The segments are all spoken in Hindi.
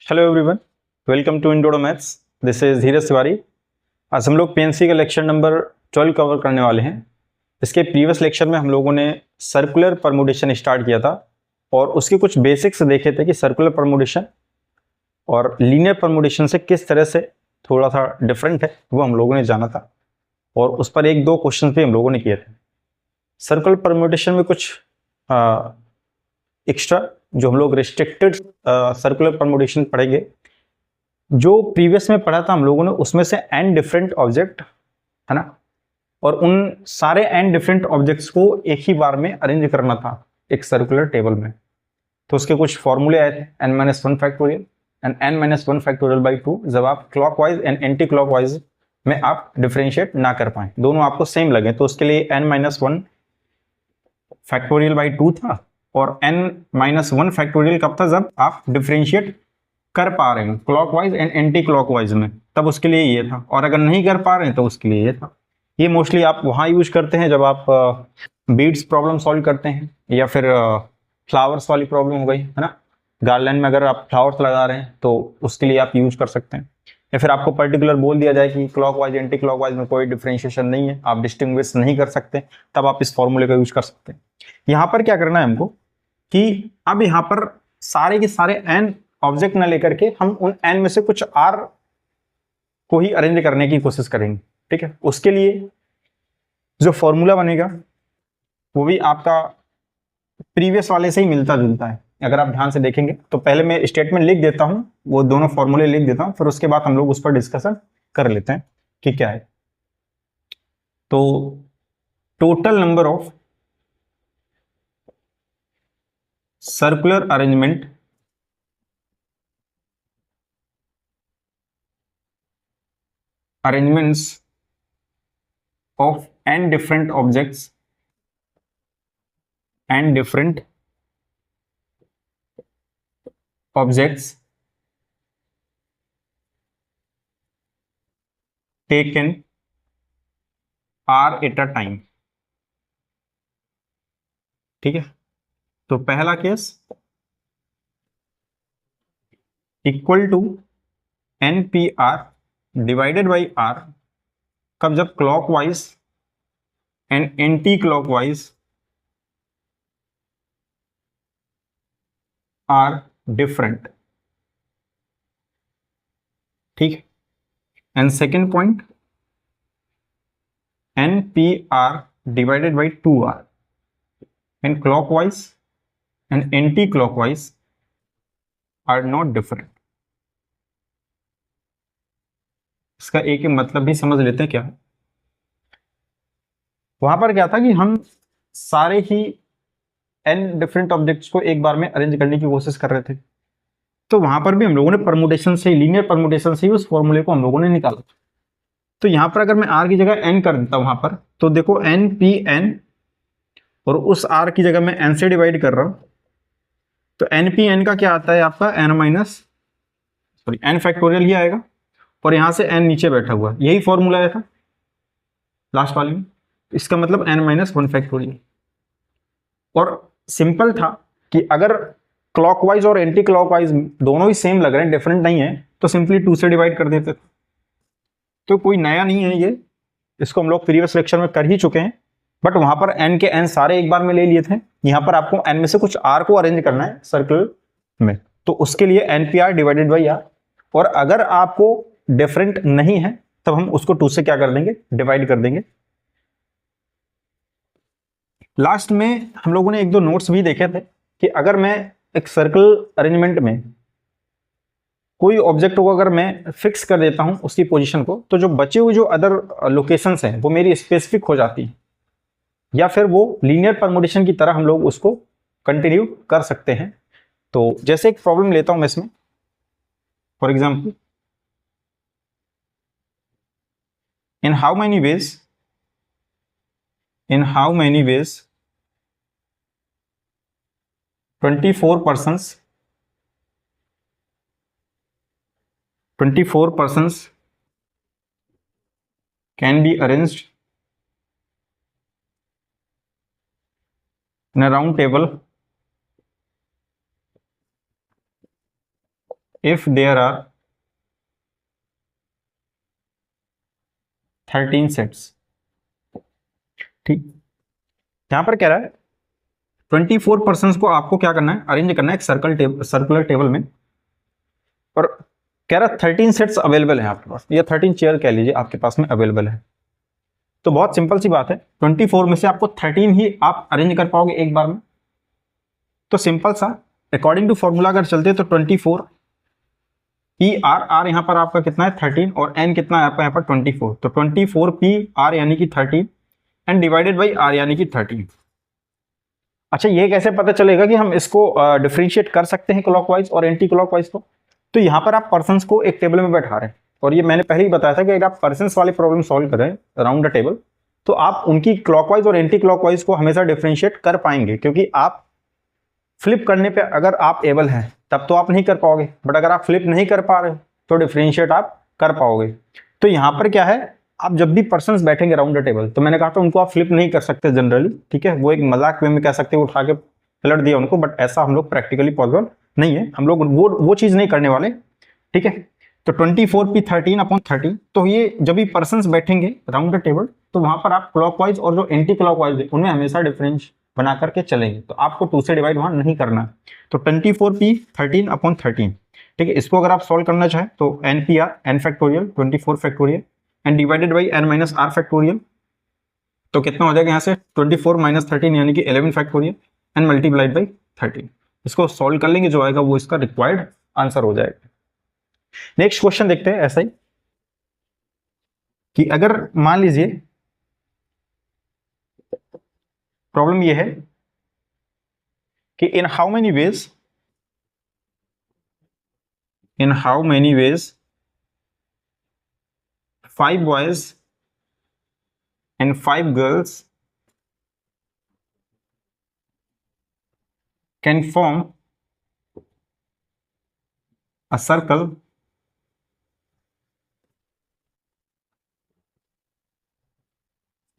Hello everyone, welcome to Indodo maths. This is Dheeraj Tiwari. आज हम लोग पीएनसी का लेक्चर नंबर 12 कवर करने वाले हैं। इसके प्रीवियस लेक्चर में हम लोगों ने सर्कुलर परमुटेशन स्टार्ट किया था और उसके कुछ बेसिक्स देखे थे कि सर्कुलर परमुटेशन और लीनियर परमुटेशन से किस तरह से थोड़ा सा डिफरेंट है, वो हम लोगों ने जाना था और उस पर एक दो क्वेश्चन भी हम लोगों ने किए थे। सर्कुलर परमुटेशन में कुछ एक्स्ट्रा जो हम लोग रिस्ट्रिक्टेड सर्कुलर परमुटेशन पढ़ेंगे। जो प्रीवियस में पढ़ा था हम लोगों ने उसमें से एन डिफरेंट ऑब्जेक्ट है ना, और उन सारे एन डिफरेंट ऑब्जेक्ट्स को एक ही बार में अरेंज करना था एक सर्कुलर टेबल में। तो उसके कुछ फॉर्मूले आए थे, n minus one factorial and n minus one factorial by two, जब आप क्लॉकवाइज एंड एंटी क्लॉकवाइज में आप डिफरेंशिएट ना कर पाए, दोनों आपको सेम लगे, तो उसके लिए n minus one factorial by two था और n माइनस वन फैक्टोरियल कब था, जब आप डिफरेंशिएट कर पा रहे हैं क्लॉकवाइज एंड एंटी क्लॉकवाइज में, तब उसके लिए ये था, और अगर नहीं कर पा रहे हैं तो उसके लिए ये था। ये मोस्टली आप वहाँ यूज करते हैं जब आप बीड्स प्रॉब्लम सॉल्व करते हैं, या फिर फ्लावर्स वाली प्रॉब्लम हो गई है ना, गार्लैंड में अगर आप फ्लावर्स लगा रहे हैं तो उसके लिए आप यूज कर सकते हैं। या फिर आपको पर्टिकुलर बोल दिया जाए कि क्लॉकवाइज एंटी क्लॉकवाइज में कोई डिफरेंशिएशन नहीं है, आप डिस्टिंग्विश नहीं कर सकते, तब आप इस फॉर्मूले का यूज कर सकते हैं। यहाँ पर क्या करना है हमको कि अब यहाँ पर सारे के सारे एन ऑब्जेक्ट ना लेकर के हम उन एन में से कुछ आर को ही अरेंज करने की कोशिश करेंगे। ठीक है, उसके लिए जो फॉर्मूला बनेगा वो भी आपका प्रीवियस वाले से ही मिलता जुलता है। अगर आप ध्यान से देखेंगे तो पहले मैं स्टेटमेंट लिख देता हूं, वो दोनों फॉर्मूले लिख देता हूं, फिर उसके बाद हम लोग उस पर डिस्कशन कर लेते हैं कि क्या है। तो total number of circular arrangement arrangements of n different objects and different objects taken are at a time। ठीक है, तो पहला case equal to N P R divided by R, कब, जब clockwise and anti clockwise are different. ठीक है, and second point N P R divided by two R and clockwise and anti clockwise are not different. इसका एक मतलब भी समझ लेते हैं क्या है। वहां पर क्या था कि हम सारे ही एन डिफरेंट ऑब्जेक्ट्स को एक बार में अरेंज करने की कोशिश कर रहे थे, तो वहां पर भी हम लोगों ने परमुटेशन से, लीनियर परमुटेशन से ही उस फॉर्मूले को हम लोगों ने निकाला। तो यहां पर अगर मैं आर की जगह एन कर देता हूं वहां पर, तो देखो एन पी एन, और उस आर की जगह मैं एन से डिवाइड कर रहा हूं, तो एन पी एन का क्या आता है आपका, n minus sorry n factorial ही आएगा, और यहां से एन नीचे बैठा हुआ, यही फॉर्मूला आया था लास्ट वाले में। इसका मतलब एन माइनस वन फैक्टोरियल। और सिंपल था कि अगर क्लॉकवाइज और एंटी क्लॉकवाइज दोनों ही सेम लग रहे हैं, डिफरेंट नहीं है, तो सिंपली टू से डिवाइड कर देते थे। तो कोई नया नहीं है ये, इसको हम लोग प्रीवियस लेक्चर में कर ही चुके हैं, बट वहां पर एन के एन सारे एक बार में ले लिए थे। यहां पर आपको एन में से कुछ आर को अरेंज करना है सर्कल में, तो उसके लिए N P R divided by R, और अगर आपको डिफरेंट नहीं है तब हम उसको टू से क्या कर देंगे, डिवाइड कर देंगे। लास्ट में हम लोगों ने एक दो नोट्स भी देखे थे कि अगर मैं एक सर्कल अरेंजमेंट में कोई ऑब्जेक्ट को अगर मैं फिक्स कर देता हूं उसकी पोजीशन को, तो जो बचे हुए जो अदर लोकेशंस हैं वो मेरी स्पेसिफिक हो जाती है, या फिर वो लीनियर परमुटेशन की तरह हम लोग उसको कंटिन्यू कर सकते हैं। तो जैसे एक प्रॉब्लम लेता हूं मैं इसमें, for example, in how many ways 24 persons can be arranged in a round table if there are 13 sets. ठीक, यहां पर कह रहा है 24 पर्सन को आपको क्या करना है, अरेंज करना है एक सर्कुलर टेबल में, और कह रहा है 13 सेट्स अवेलेबल है आपके पास, या 13 चेयर कह लीजिए आपके पास में अवेलेबल है। तो बहुत सिंपल सी बात है, 24 में से आपको 13 ही आप अरेंज कर पाओगे एक बार में। तो सिंपल सा अकॉर्डिंग टू फॉर्मूला अगर चलते तो 24 पी आर यहाँ पर आपका कितना है 13, और एन कितना है आपका यहाँ पर 24, तो 24 पी आर यानी कि 13 एंड डिवाइडेड बाई आर यानी कि 13। अच्छा, ये कैसे पता चलेगा कि हम इसको डिफरेंशिएट कर सकते हैं क्लॉकवाइज और एंटी क्लॉकवाइज को? तो यहाँ पर आप पर्सन्स को एक टेबल में बैठा रहे हैं, और ये मैंने पहले ही बताया था कि अगर आप पर्सन्स वाली प्रॉब्लम सॉल्व कर रहे हैं अराउंड द टेबल, तो आप उनकी क्लॉकवाइज और एंटी क्लॉकवाइज को हमेशा डिफरेंशिएट कर पाएंगे, क्योंकि आप फ्लिप करने पे अगर आप एबल हैं तब तो आप नहीं कर पाओगे, बट अगर आप फ्लिप नहीं कर पा रहे तो डिफरेंशिएट आप कर पाओगे। तो यहाँ पर क्या है, आप जब भी पर्सन्स बैठेंगे अराउंड द टेबल, तो मैंने कहा था उनको आप फ्लिप नहीं कर सकते जनरली, ठीक है, वो एक मजाक वे में कह सकते हैं उठा के पलट दिया उनको, बट ऐसा हम लोग प्रैक्टिकली पॉसिबल नहीं है, हम लोग वो चीज़ नहीं करने वाले, ठीक है। तो 24 पी 13/13, तो ये जब भी पर्सन्स बैठेंगे अराउंड द टेबल, तो वहां पर आप क्लॉकवाइज और जो एंटी क्लॉकवाइज है उनमें हमेशा डिफरेंस बना करके चलेंगे, तो आपको 2 से डिवाइड वहां नहीं करना। तो 24 पी 13/13, ठीक है, इसको अगर आप सॉल्व करना चाहें तो N P R N factorial 24 factorial and divided by N minus R factorial, तो कितना हो जाएगा यहाँ से 24 माइनस 13 यानी कि 11 फैक्टोरियल एंड मल्टीप्लाइड बाई 13। इसको सॉल्व कर लेंगे, जो आएगा वो इसका रिक्वायर्ड आंसर हो जाएगा। नेक्स्ट क्वेश्चन देखते हैं ऐसा ही, कि अगर मान लीजिए प्रॉब्लम ये है कि इन how many ways 5 boys and 5 girls can form a circle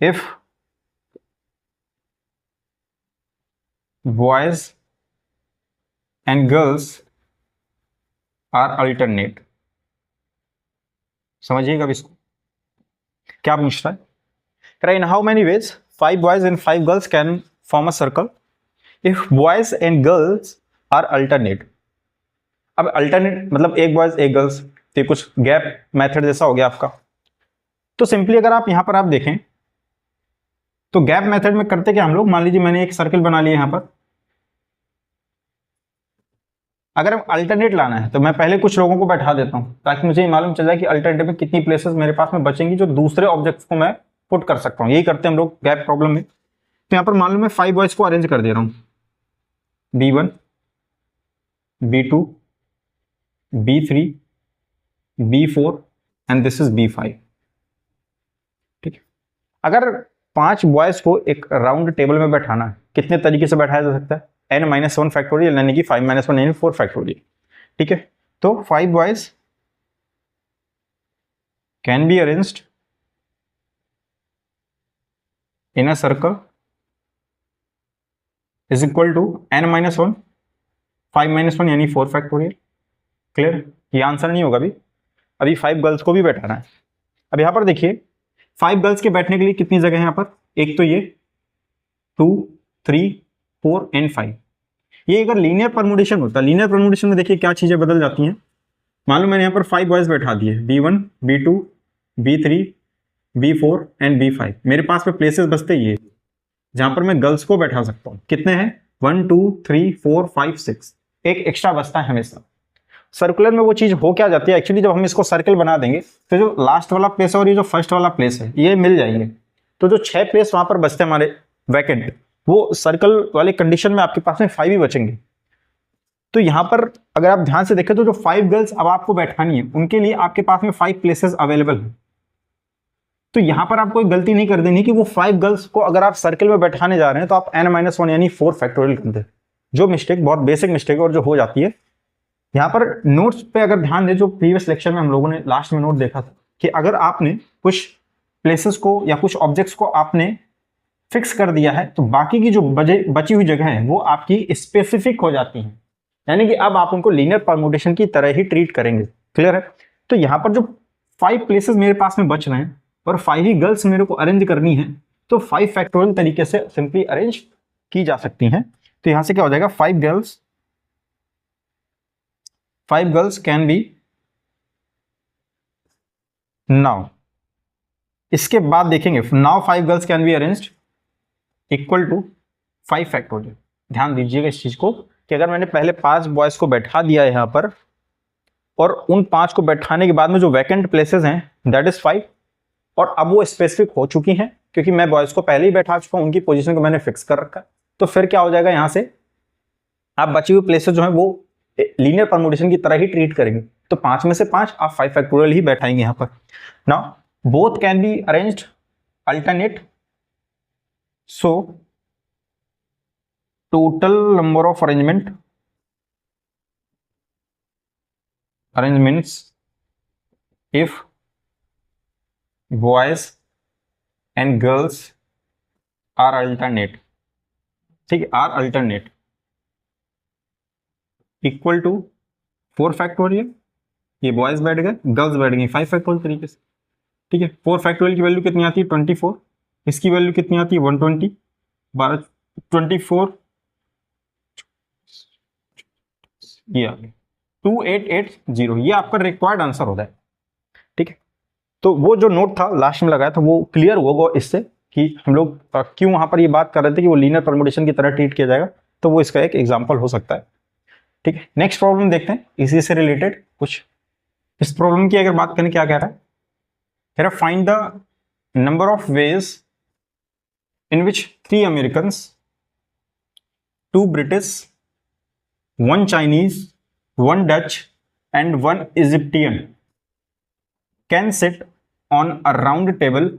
if boys and girls are alternate। समझिएगा अब इसको क्या पूछ रहा है, कह रहा है in how many ways 5 boys and 5 girls can form a circle if boys and girls are alternate. अब अल्टरनेट मतलब एक बॉयज एक गर्ल्स, तो कुछ गैप मेथड जैसा हो गया आपका। तो सिंपली अगर आप यहां पर आप देखें तो गैप मेथड में करते क्या हम लोग, मान लीजिए मैंने एक सर्कल बना लिया यहां पर, अगर हम अल्टरनेट लाना है तो मैं पहले कुछ लोगों को बैठा देता हूं ताकि मुझे मालूम चल जाए कि अल्टरनेट में कितनी प्लेसेस मेरे पास में बचेंगी जो दूसरे ऑब्जेक्ट्स को मैं पुट कर सकता हूं। यही करते हैं हम लोग गैप प्रॉब्लम में। तो यहां पर मालूम मैं 5 बॉयज को अरेंज कर दे रहा हूं, B1 B2 B3 B4 and this is B5, ठीक है। अगर 5 बॉयज को एक राउंड टेबल में बैठाना है, कितने तरीके से बैठाया जा सकता है, n-1 फैक्टोरियल यानी कि 5-1 यानी 4 फैक्टोरियल, ठीक है। तो 5 boys can be arranged in a circle is equal to n-1 5-1 यानी 4 फैक्टोरियल। क्लियर, ये आंसर नहीं होगा अभी 5 गर्ल्स को भी बैठाना है। अब यहां पर देखिए 5 गर्ल्स के बैठने के लिए कितनी जगह है यहाँ पर, एक तो ये 2 3 4 एंड 5। ये अगर लीनियर परमुटेशन होता है, लीनियर परमुटेशन में देखिए क्या चीजें बदल जाती हैं। मालूम मैंने यहाँ पर 5 बॉयज बैठा दिए, B1 B2 B3 B4 and B5, मेरे पास में प्लेसेस बचते ये जहां पर मैं गर्ल्स को बैठा सकता हूँ। कितने हैं 1 2 3 4 5 6, एक एक्स्ट्रा बचता है हमेशा। सर्कुलर में वो चीज हो क्या जाती है एक्चुअली, जब हम इसको सर्कल बना देंगे तो जो लास्ट वाला प्लेस है और ये जो फर्स्ट वाला प्लेस है ये मिल जाएंगे, तो जो 6 प्लेस वहां पर बचते हैं हमारे वैकेंट, वो सर्कल वाले कंडीशन में आपके पास में 5 ही बचेंगे। तो यहां पर अगर आप ध्यान से देखें तो जो 5 गर्ल्स अब आपको बैठानी है उनके लिए आपके पास में 5 प्लेसेस अवेलेबल है। तो यहां पर आपको एक गलती नहीं कर देनी कि वो 5 गर्ल्स को अगर आप सर्कल में बैठाने जा रहे हैं तो आप n-1 यानी 4 फैक्टोरियल कर दे, जो मिस्टेक बहुत बेसिक मिस्टेक है और जो हो जाती है। यहाँ पर नोट्स पे अगर ध्यान दें, जो प्रीवियस लेक्चर में हम लोगों ने लास्ट में नोट देखा था कि अगर आपने कुछ प्लेसेस को या कुछ ऑब्जेक्ट्स को आपने फिक्स कर दिया है तो बाकी की जो बची हुई जगह है वो आपकी स्पेसिफिक हो जाती हैं। यानी कि अब आप उनको लीनियर परमुटेशन की तरह ही ट्रीट करेंगे। क्लियर है? तो यहाँ पर जो 5 प्लेसेस मेरे पास में बच रहे हैं और 5 ही गर्ल्स मेरे को अरेंज करनी है, तो 5 फैक्टोरियल तरीके से सिंपली अरेंज की जा सकती हैं। तो यहां से क्या हो जाएगा, 5 गर्ल्स कैन बी नाउ। इसके बाद देखेंगे now 5 girls can be arranged equal to 5 factorial. ध्यान दीजिएगा इस चीज को कि अगर मैंने पहले 5 बॉयज को बैठा दिया है यहां पर, और उन 5 को बैठाने के बाद में जो वैकेंट प्लेसेस हैं दैट इज 5, और अब वो स्पेसिफिक हो चुकी हैं क्योंकि मैं बॉयज को पहले ही बैठा चुका हूं, उनकी पोजीशन को मैंने फिक्स कर रखा है। तो फिर क्या हो जाएगा, यहां से आप बची हुई प्लेसेस जो है वो लीनियर परमुटेशन की तरह ही ट्रीट करेंगे। तो 5 में से 5 आप 5 फैक्टोरियल ही बैठाएंगे यहां पर। Now both can be arranged alternate, so total number of arrangements if boys and girls are alternate, ठीक है, are alternate equal to 4 factorial. ये बॉयज बैठ गए, गर्ल्स बैठ गई 5 फैक्टोरियल तरीके से। ठीक है, 4 फैक्टोरियल की वैल्यू कितनी आती है 24, इसकी वैल्यू कितनी आती है 120, 12 24, ये आ गया 2880, ये आपका रिक्वायर्ड आंसर होता है। ठीक है, तो वो जो नोट था लास्ट में लगाया था वो क्लियर होगा इससे कि हम लोग क्यों वहां पर ये बात कर रहे थे कि वो लीनियर परमुटेशन की तरह ट्रीट किया जाएगा। तो वो इसका एक एग्जांपल हो सकता है। ठीक है, नेक्स्ट प्रॉब्लम देखते हैं इसी से रिलेटेड कुछ। इस प्रॉब्लम की अगर बात करें, क्या कह रहा है, कह रहा है find the number of ways in which 3 Americans, 2 British, 1 Chinese, 1 Dutch and 1 Egyptian can sit on a round table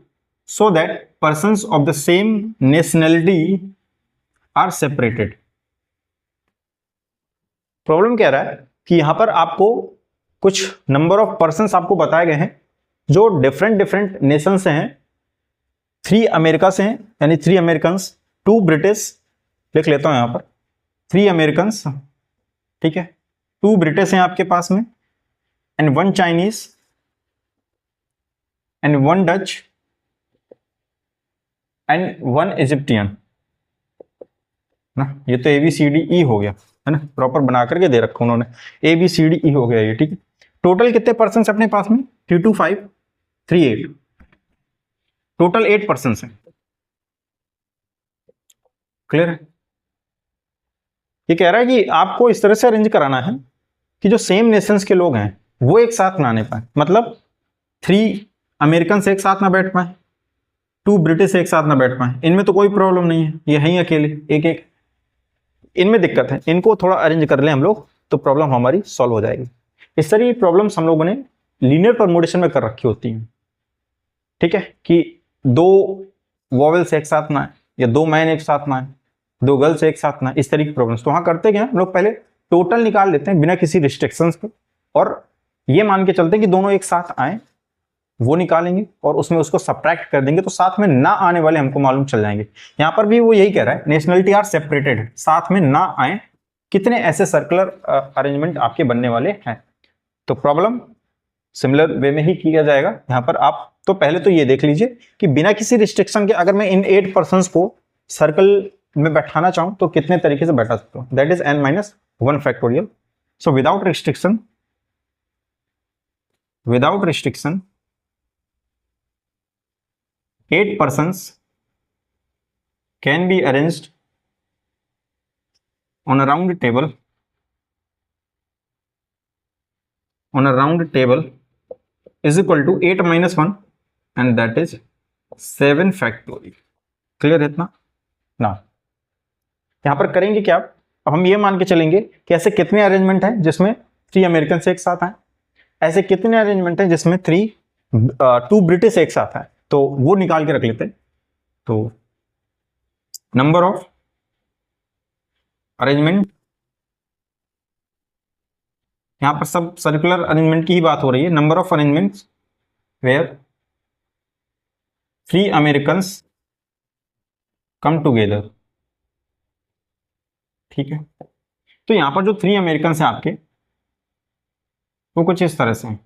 so that persons of the same nationality are separated। Problem कह रहा है कि यहां पर आपको कुछ नंबर ऑफ पर्सन्स आपको बताए गए हैं जो डिफरेंट डिफरेंट नेशन से हैं। 3 अमेरिका से हैं, यानी 3 अमेरिकन्स, 2 ब्रिटिश, लिख लेता हूं यहां पर 3 अमेरिकन्स, ठीक है, 2 ब्रिटिश हैं आपके पास में, and 1 Chinese and 1 Dutch and 1 Egyptian ना। ये तो ABCDE हो गया है ना, प्रॉपर बना करके दे रखा उन्होंने, ABCDE हो गया ये। ठीक है, टोटल कितने पर्सन अपने पास में 3 2 5 3 8, टोटल 8 पर्सन हैं। क्लियर है? ये कह रहा है कि आपको इस तरह से अरेंज कराना है कि जो सेम नेशंस के लोग हैं वो एक साथ ना आने पाए, मतलब 3 अमेरिकन से एक साथ ना बैठ पाए, 2 ब्रिटिश एक साथ ना बैठ पाए। इनमें तो कोई प्रॉब्लम नहीं है, ये हैं ही अकेले एक एक। इनमें दिक्कत है, इनको थोड़ा अरेंज कर लें हम लोग तो प्रॉब्लम हमारी सॉल्व हो जाएगी। इस तरह की प्रॉब्लम्स हम लोगों ने लीनियर परमुटेशन में कर रखी होती हैं। ठीक है, कि 2 वॉवेल्स एक साथ ना आए, या 2 मैन एक साथ ना आए, 2 गर्ल्स एक साथ ना, इस तरह की प्रॉब्लम्स। तो वहां करते क्या हम लोग, पहले टोटल निकाल लेते हैं बिना किसी रिस्ट्रिक्शंस के, और ये मान के चलते हैं कि दोनों एक साथ आए, वो निकालेंगे और उसमें उसको सब्ट्रैक्ट कर देंगे, तो साथ में ना आने वाले हमको मालूम चल जाएंगे। यहां पर भी वो यही कह रहा है, नेशनलिटी आर सेपरेटेड, साथ में ना आए, कितने ऐसे सर्कुलर अरेंजमेंट आपके बनने वाले हैं। तो प्रॉब्लम सिमिलर वे में ही किया जाएगा। यहां पर आप तो पहले तो ये देख लीजिए कि बिना किसी रिस्ट्रिक्शन के अगर मैं इन 8 पर्सन्स को सर्कल में बैठाना चाहूं तो कितने तरीके से बैठा सकता हूं, that is n-1 factorial. So without restriction 8 persons can be arranged on a round table is equal to 8 minus 1 and that is 7 factorial। Clear है इतना ना? यहां पर करेंगे क्या, अब हम ये मान के चलेंगे कि ऐसे कितने अरेंजमेंट हैं जिसमें 3 अमेरिकन से एक साथ आए, ऐसे कितने अरेंजमेंट हैं जिसमें 2 ब्रिटिश एक साथ आए, तो वो निकाल के रख लेते हैं। तो नंबर ऑफ अरेंजमेंट, यहां पर सब सर्कुलर अरेंजमेंट की ही बात हो रही है। Number of arrangements where 3 Americans come together. ठीक है, तो यहाँ पर जो 3 अमेरिकन हैं आपके, वो कुछ इस तरह से हैं।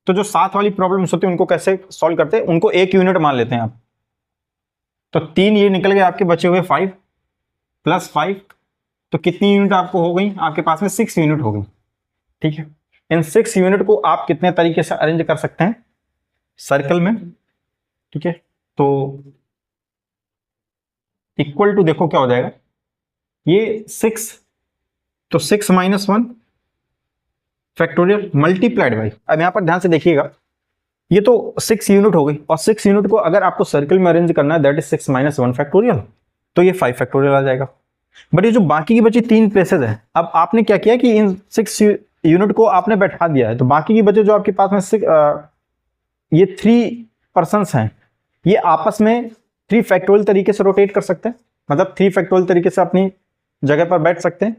तो जो साथ वाली प्रॉब्लम्स होती है उनको कैसे सॉल्व करते हैं, उनको 1 यूनिट मान लेते हैं आप। तो 3 ये निकल गए आपके, बचे हुए 5 + 5, तो कितनी यूनिट आपको हो गई आपके पास में? 6 यूनिट हो गई। ठीक है, इन 6 यूनिट को आप कितने तरीके से अरेंज कर सकते हैं सर्कल में? ठीक है, तो इक्वल टू देखो क्या हो जाएगा, ये 6, तो 6 - 1 फैक्टोरियल मल्टीप्लाइड बाई, अब यहां पर ध्यान से देखिएगा, ये तो 6 यूनिट हो गई, और 6 यूनिट को अगर आपको सर्कल में अरेंज करना है, दैट इज 6 - 1 फैक्टोरियल, तो ये 5 फैक्टोरियल आ जाएगा। बट ये जो बाकी की बची 3 प्लेसेस है, अब आपने क्या किया कि इन 6 यूनिट को आपने बैठा दिया है, तो बाकी की बचे जो आपके पास में ये 3 पर्सन्स हैं, ये आपस में 3 फैक्टोरियल तरीके से रोटेट कर सकते हैं, मतलब 3 फैक्टोरियल तरीके से अपनी जगह पर बैठ सकते हैं।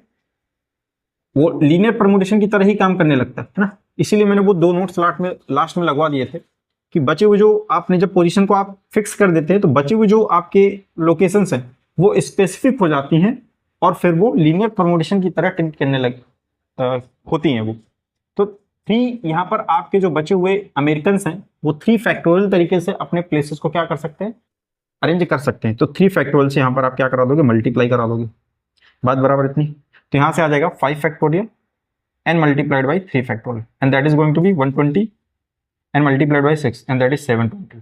वो लीनियर परमुटेशन की तरह ही काम करने लगता है ना, इसीलिए मैंने वो 2 नोट्स लास्ट में लगवा दिए थे कि बचे हुए जो आपने जब पोजीशन को आप फिक्स कर देते हैं, तो बचे हुए जो आपके लोकेशंस हैं वो स्पेसिफिक हो जाती हैं, और फिर वो लीनियर परमुटेशन की तरह ट्रीट करने होती हैं वो। तो 3 यहाँ पर आपके जो बचे हुए अमेरिकन हैं, वो 3 फैक्टोरियल तरीके से अपने प्लेसेस को क्या कर सकते हैं? अरेंज कर सकते हैं। तो 3 फैक्टोरियल से यहाँ पर आप क्या करा दोगे? मल्टीप्लाई करा दोगे, बात बराबर इतनी। तो यहाँ से आ जाएगा 5 factorial and multiplied by 3 factorial, and that is going to be 120 and multiplied by 6, and that is 720.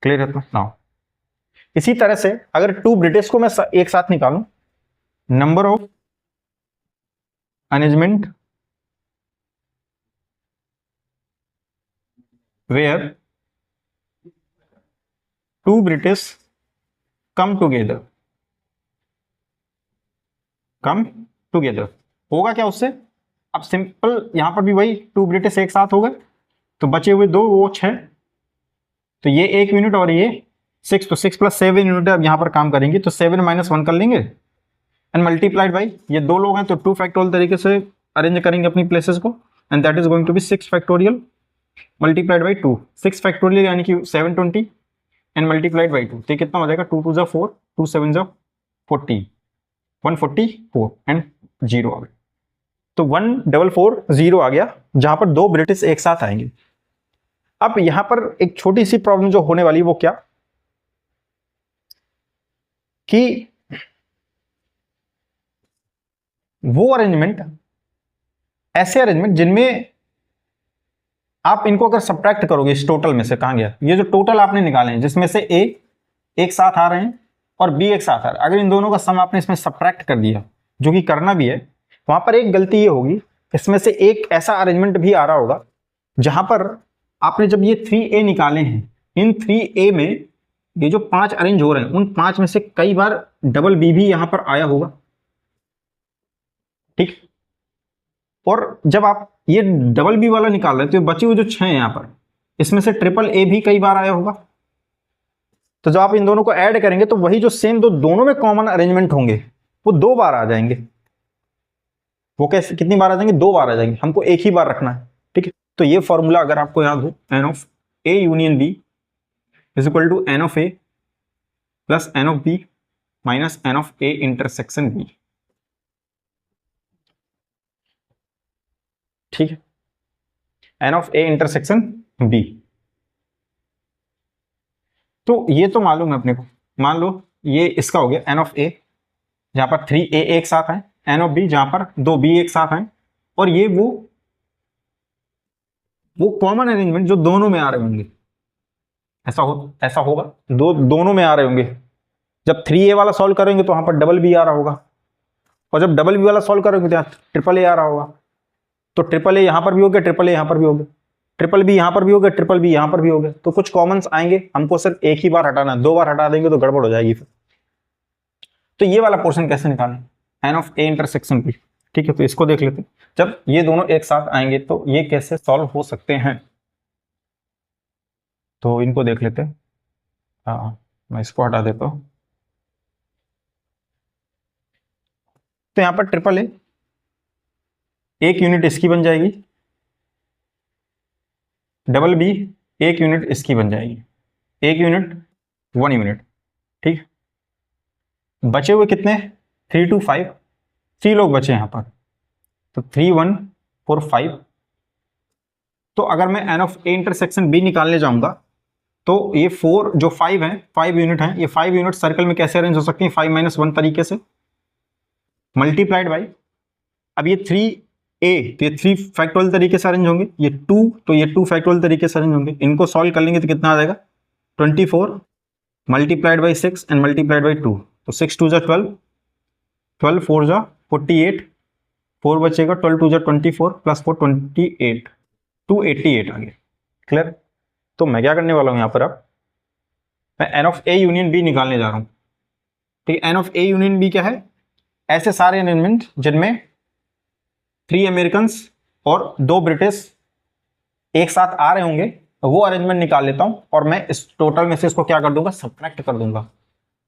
Clear है? नाउ इसी तरह से अगर 2 ब्रिटिश को मैं एक साथ निकालूं, number of arrangement where 2 British come together, होगा क्या उससे? अब सिंपल यहां पर भी वही 2 ब्रिटिश एक साथ हो गए, तो बचे हुए 2 वो 6, तो ये 1 यूनिट और ये 6, तो 6 + 7 यूनिट अब यहां पर काम करेंगे, तो 7 - 1 कर लेंगे, एंड मल्टीप्लाइड बाई, ये 2 लोग हैं तो 2 फैक्टोरियल तरीके से अरेंज करेंगे अपनी प्लेसेस को, and that is going to be 6 factorial multiplied by 2, 6 factorial यानी कि 720 एंड मल्टीप्लाइड बाई 2, तो कितना हो जाएगा? 2 × 2 = 4, 2 × 7 = 40, 144 एंड 0 आ गया। तो 1440 आ गया, जहां पर 2 ब्रिटिश एक साथ आएंगे। अब यहां पर एक छोटी सी प्रॉब्लम जो होने वाली, वो क्या कि वो अरेंजमेंट, ऐसे अरेंजमेंट जिनमें आप इनको अगर सब्ट्रैक्ट करोगे इस टोटल में से, कहां गया ये जो टोटल आपने निकाले हैं, जिसमें से ए एक साथ आ रहे हैं और बी एक साथ आ रहा है, अगर इन दोनों का सम आपने इसमें सब्ट्रैक्ट कर दिया, जो कि करना भी है, वहां पर एक गलती ये होगी, इसमें से एक ऐसा अरेंजमेंट भी आ रहा होगा जहां पर आपने जब ये 3A निकाले हैं, इन 3A में ये जो 5 अरेंज हो रहे हैं, उन 5 में से कई बार डबल बी भी यहां पर आया होगा। ठीक, और जब आप ये डबल बी वाला निकाल रहे हैं, तो बचे हुए जो 6 हैं यहां पर, इसमें से ट्रिपल ए भी कई बार आया होगा। तो जब आप इन दोनों को ऐड करेंगे, तो वही जो सेम दोनों में कॉमन अरेंजमेंट होंगे, वो 2 बार आ जाएंगे। वो कैसे, कितनी बार आ जाएंगे? 2 बार आ जाएंगे, हमको एक ही बार रखना है। ठीक है, तो ये फॉर्मूला अगर आपको याद हो, n of A union B is equal to n of A plus n of B minus n of A intersection B। ठीक है, n of A intersection B, तो ये तो मालूम है अपने को। मान लो ये इसका हो गया n of A, जहां पर 3A एक साथ है, n of B जहां पर 2B एक साथ है, और ये वो कॉमन अरेंजमेंट जो दोनों में आ रहे होंगे, ऐसा होगा, दोनों में आ रहे होंगे। जब 3A वाला सॉल्व करेंगे तो वहां पर डबल बी आ रहा होगा, और जब डबल बी वाला सॉल्व करेंगे तो यहाँ ट्रिपल ए आ रहा होगा। तो ट्रिपल ए यहां पर भी हो गया, ट्रिपल ए यहां पर भी हो गया, ट्रिपल बी यहां पर भी हो गया, ट्रिपल बी यहां पर भी हो गया। तो कुछ कॉमन्स आएंगे, हमको सिर्फ एक ही बार हटाना है, 2 बार हटा देंगे तो गड़बड़ हो जाएगी फिर। तो ये वाला पोर्शन कैसे निकालें? n of A intersection B। ठीक है, तो इसको देख लेते हैं। जब ये दोनों एक साथ आएंगे तो ये कैसे सॉल्व हो सकते हैं, तो इनको देख लेते हैं। हाँ, मैं इसको हटा देता हूं। तो यहां पर ट्रिपल ए, एक यूनिट इसकी बन जाएगी, डबल बी एक यूनिट इसकी बन जाएगी, एक यूनिट 1 यूनिट। ठीक, बचे हुए कितने? 3 to 5, 3 लोग बचे यहाँ पर, तो 3 1 4 5। तो अगर मैं N of A intersection B निकालने जाऊंगा तो ये 4 जो 5 है, 5 यूनिट है, ये 5 यूनिट सर्कल में कैसे अरेंज हो सकती है? 5 - 1 तरीके से, मल्टीप्लाइड बाई, अब ये 3a तो ये 3 फैक्टोरियल तरीके से अरेंज होंगे, ये 2 तो ये 2 फैक्टोरियल तरीके से अरेंज होंगे। इनको सॉल्व कर लेंगे तो कितना आ जाएगा? 24 multiplied by 6 and multiplied by 2, तो 6 2 12, 12 4 48, 4 बचेगा, 12 2 24 प्लस 4 28, 288 आ गया। क्लियर? तो मैं क्या करने वाला हूं यहां पर, अब मैं N of A union B निकालने जा रहा हूं। ठीक है, N of A union B क्या है? ऐसे सारे अरेंजमेंट जिनमें 3 अमेरिकन और 2 ब्रिटिश एक साथ आ रहे होंगे, तो वो अरेंजमेंट निकाल लेता हूं और मैं इस टोटल में से इसको क्या कर दूंगा? सब्ट्रैक्ट कर दूंगा,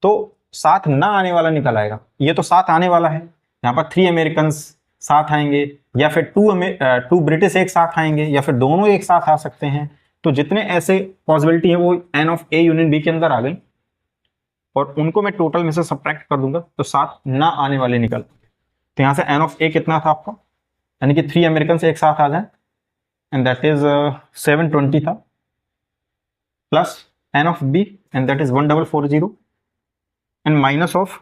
तो साथ ना आने वाला निकल आएगा। ये तो साथ आने वाला है, यहाँ पर 3 अमेरिकन साथ आएंगे, या फिर 2 ब्रिटिश एक साथ आएंगे, या फिर दोनों एक साथ आ सकते हैं। तो जितने ऐसे पॉसिबिलिटी है वो N of A union B के अंदर आ गई, और उनको मैं टोटल में से सब्ट्रैक्ट कर दूंगा, तो साथ ना आने वाले निकल। तो यहाँ से एन ऑफ ए कितना था आपका, यानी कि 3 अमेरिकन एक साथ आ जाए, एंड दैट इज 720 था, plus N of B and that is 1440, and minus of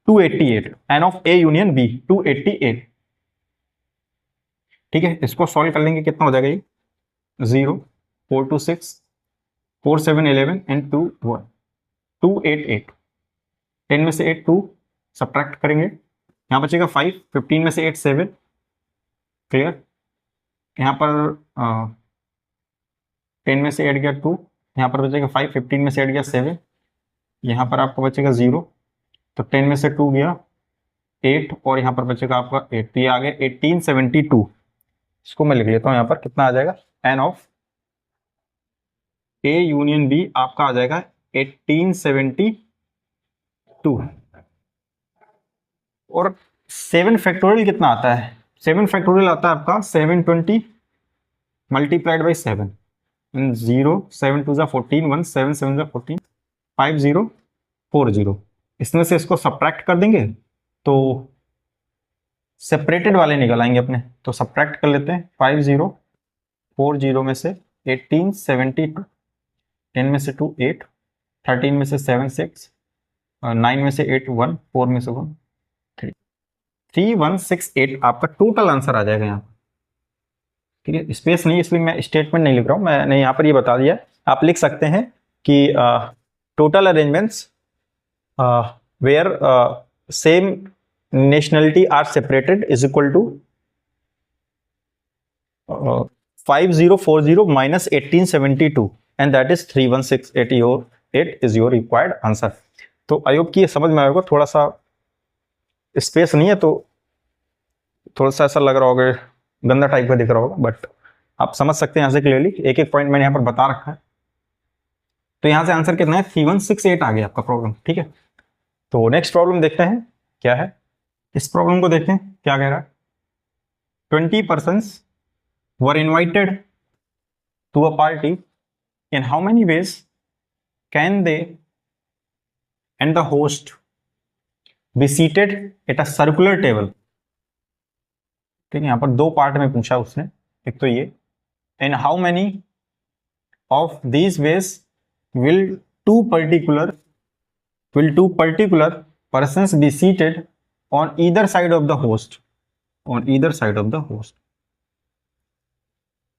288, N of A union B 288। ठीक है, इसको सॉल्व कर लेंगे, कितना हो जाएगा ये? 0 4 2 6 4 7 11 एंड 2 1 288। 10 में से 8 2 सब्ट्रैक्ट करेंगे, यहाँ बचेगा 5, 15 में से 8 7। क्लियर? यहाँ पर 10 में से 8 गया 2, यहाँ पर बचेगा 5, 15 में से 8 गया 7, यहाँ पर आपको बचेगा 0, तो 10 में से 2 गया 8, और यहाँ पर बचेगा आपका 8, तो ये आ गया 1872। इसको मैं लिख लेता हूँ यहाँ पर, कितना आ जाएगा? N of A union B आपका आ जाएगा 1872। और 7 फैक्टोरियल कितना आता है? 7 फैक्टोरियल आता है आपका 720 मल्टीप्लाइड बाई 7, 0 7 2 14, 1 7 7 14, 5040। इसमें से इसको सब्ट्रैक्ट कर देंगे तो सेपरेटेड वाले निकल आएंगे अपने, तो सब्ट्रैक्ट कर लेते हैं। 5040 में से 1872, 10 में से 2 8, 13 में से 7 6, 9 में से 8 1, 4 में से 1 3, 3168 आपका टोटल आंसर आ जाएगा यहाँ। ठीक है, स्पेस नहीं, इसलिए मैं स्टेटमेंट नहीं लिख रहा हूँ, मैंने यहाँ पर ये बता दिया। आप लिख सकते हैं कि total arrangements were same nationality are separated is equal to 5040 minus 1872, and that is 31688 is your required answer। तो आई होप कि ये समझ में आएगा। थोड़ा सा स्पेस नहीं है तो थोड़ा सा ऐसा लग रहा होगा, गंदा टाइप का दिख रहा होगा, बट आप समझ सकते हैं यहाँ से क्लियरली। एक एक पॉइंट मैंने यहाँ पर बता रखा है। तो यहाँ से आंसर कितना है? 3168 आ गया आपका प्रॉब्लम। ठीक है, तो नेक्स्ट प्रॉब्लम देखते हैं क्या है। इस प्रॉब्लम को देखें क्या कह रहा है। 20 persons were invited to a party. In how many ways can they and the host be seated at a circular table? ठीक है, यहां पर 2 पार्ट में पूछा उसने। एक तो ये, in how many of these ways will two particular persons be seated on either side of the host, on either side of the host।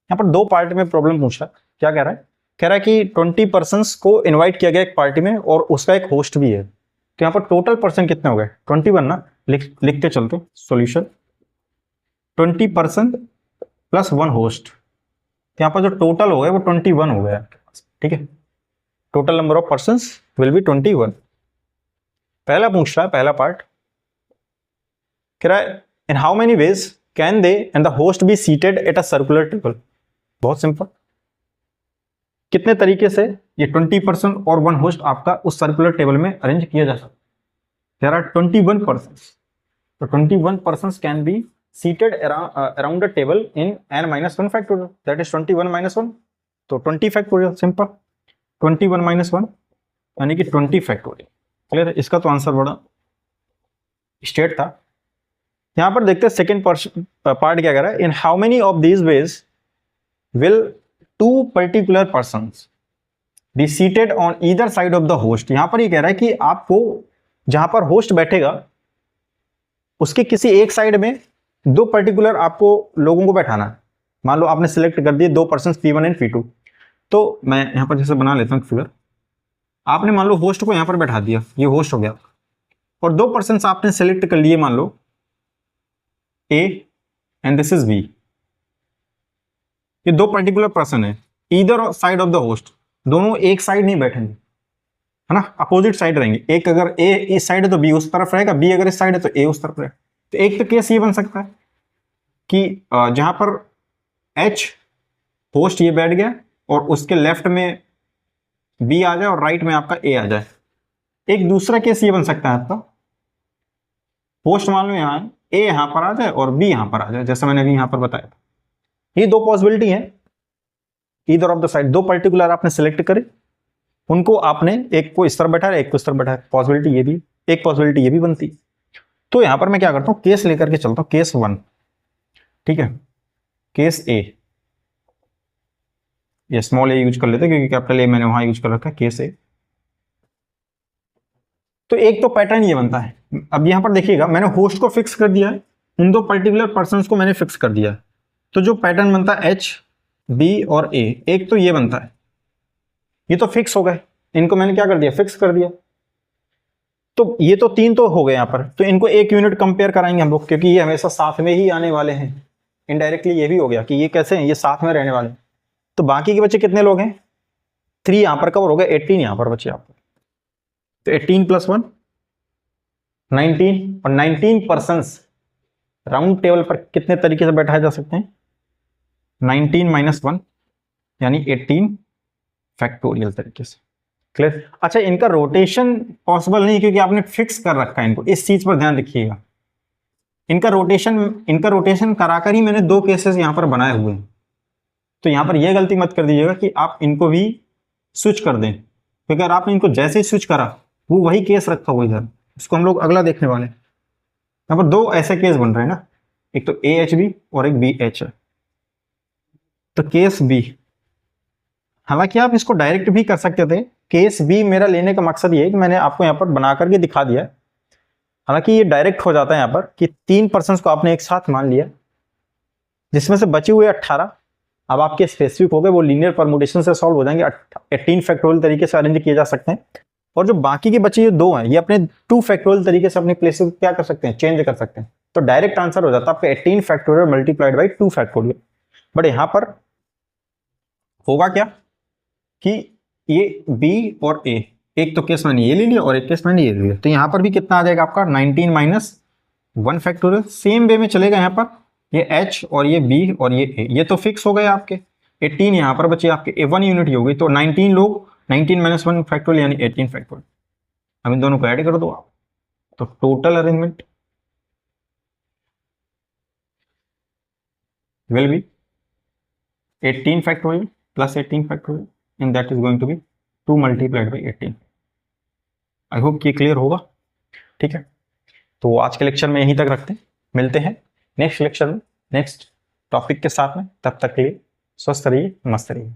यहाँ पर 2 पार्ट में प्रॉब्लम पूछा। क्या कह रहा है? कह रहा है कि 20 पर्सन्स को इनवाइट किया गया एक पार्टी में और उसका एक होस्ट भी है। तो यहाँ पर टोटल पर्सन कितने हो गए? 21 ना। लिखते चलते सॉल्यूशन। 20 पर्सन प्लस 1 होस्ट, तो यहाँ पर जो टोटल हो गए वो 21 हो गया। ठीक है, total number of persons will be 21। पहला पूछ रहा है, पहला पार्ट कह रहा है in how many veg can they and the host be seated at a circular table. बहुत सिंपल, कितने तरीके से ये 20 पर्सन और 1 होस्ट आपका उस सर्कुलर टेबल में अरेंज किया जा सकता है। देयर आर 21 पर्सन्स, तो 21 persons can be seated around the table in n-1 factorial, that is 21 - 1, तो 20 फैक्टोरियल। सिंपल, 21 - 1 यानी कि 20 फैक्टोरियल। क्लियर है? इसका तो आंसर बड़ा स्ट्रेट था। यहां पर देखते हैं सेकेंड पार्ट क्या कह रहा है, in how many of these ways will two particular persons be seated on either side of the host. यहां पर ये कह रहा है कि आपको जहां पर होस्ट बैठेगा उसके किसी एक साइड में दो पर्टिकुलर आपको लोगों को बैठाना है। मान लो आपने सिलेक्ट कर दिए दो पर्सन P1 एंड P2, तो मैं यहां पर जैसे बना लेता हूं फिगर। आपने मान लो होस्ट को यहां पर बैठा दिया, ये होस्ट हो गया, और दो पर्सन आपने सेलेक्ट कर लिए, मान लो A and this is B। ये दो पर्टिकुलर पर्सन है, either side of the host, दोनों एक साइड नहीं बैठेंगे, है ना, अपोजिट साइड रहेंगे। एक अगर A इस साइड है तो B उस तरफ रहेगा, B अगर इस साइड है तो A उस तरफ रहेगा। तो एक तो केस ये बन सकता है कि जहां पर H होस्ट ये बैठ गया और उसके लेफ्ट में B आ जाए और राइट में आपका A आ जाए। एक दूसरा केस ये बन सकता है आपका, होस्ट मान लो यहाँ है, A यहां पर आ जाए और B यहां पर आ जाए, जैसा मैंने अभी यहां पर बताया था। ये दो पॉसिबिलिटी है, ईदर ऑफ द साइड, दो पर्टिकुलर आपने सिलेक्ट करे, उनको आपने एक को इस तरफ बैठा है एक को इस तरफ बैठा है, पॉसिबिलिटी ये भी, एक पॉसिबिलिटी ये भी बनती। तो यहां पर मैं क्या करता हूं, केस लेकर के चलता हूं, केस 1, ठीक है, केस A, ये स्मॉल ए यूज कर लेते हैं क्योंकि कैपिटल ए मैंने वहां यूज कर रखा है, केस A। तो एक तो पैटर्न ये बनता है, अब यहां पर देखिएगा मैंने होस्ट को फिक्स कर दिया है, इन दो पर्टिकुलर पर्सन को मैंने फिक्स कर दिया है। तो जो पैटर्न बनता है H, B और A, एक तो ये बनता है, ये तो फिक्स हो गए, इनको मैंने क्या कर दिया, फिक्स कर दिया। तो ये तो तीन तो हो गए यहां पर, तो इनको एक यूनिट कंपेयर कराएंगे हम लोग, क्योंकि ये हमेशा साथ में ही आने वाले हैं। इनडायरेक्टली ये भी हो गया कि ये कैसे हैं, ये साथ में रहने वाले हैं। तो बाकी के बच्चे कितने लोग हैं, 3 यहां पर कवर हो गए, 18 यहां पर बचे आपको। तो 18 + 1 19, और 19 पर्सन्स राउंड टेबल पर कितने तरीके से बैठाए जा सकते हैं, 19 - 1 यानी 18 फैक्टोरियल तरीके से। क्लियर। अच्छा, इनका रोटेशन पॉसिबल नहीं क्योंकि आपने फिक्स कर रखा है इनको, इस चीज पर ध्यान रखिएगा। इनका रोटेशन कराकर ही मैंने दो केसेस यहां पर बनाए हुए हैं। तो यहां पर यह गलती मत कर दीजिएगा कि आप इनको भी स्विच कर दें, क्योंकि अगर आपने इनको जैसे ही स्विच करा वो वही केस रखा हुआ इधर, इसको हम लोग अगला देखने वाले हैं। यहां पर दो ऐसे केस बन रहे हैं ना, एक तो AHB और एक BH है। तो केस B, हालांकि आप इसको डायरेक्ट भी कर सकते थे, केस B मेरा लेने का मकसद ये है कि मैंने आपको यहां पर बना करके दिखा दिया। हालांकि ये डायरेक्ट हो जाता है यहां पर कि 3 पर्सन को आपने एक साथ मान लिया, जिसमें से बचे हुए 18 अब आपके स्पेसिफिक हो गए, वो लीनियर परमुटेशन से सॉल्व हो जाएंगे, 18 फैक्टोरियल तरीके से अरेंज किए जा सकते हैं। और जो बाकी के बचे ये दो हैं, ये अपने 2 फैक्टोरियल तरीके से अपने प्लेसेस क्या कर सकते हैं, चेंज कर सकते हैं। तो डायरेक्ट आंसर हो जाता है आपका 18 factorial multiplied by 2 factorial. But यहां पर होगा क्या कि ये B और A, एक तो केस मैंने ये ले लिया और एक केस मैंने ये ले लिया, तो यहां पर भी कितना आ जाएगा आपका 19 - 1 फैक्टोरियल। सेम वे में चलेगा यहां पर, ये H और ये B और ये A, ये तो फिक्स हो गए आपके। 18 यहां पर बचे आपके, 1 यूनिट ही हो गई, तो 19 लोग, 19 - 1 फैक्टोरियल यानी 18 फैक्टोरियल। अब इन दोनों को ऐड कर दो आप, तो total arrangement will be 18 factorial plus 18 factorial, and that is going to be 2 multiplied by 18। I hope कि क्लियर होगा। ठीक है, तो आज के लेक्चर में यहीं तक रखते हैं, मिलते हैं नेक्स्ट लेक्चर में नेक्स्ट टॉपिक के साथ में। तब तक के लिए स्वस्थ रहिए, मस्त रहिए।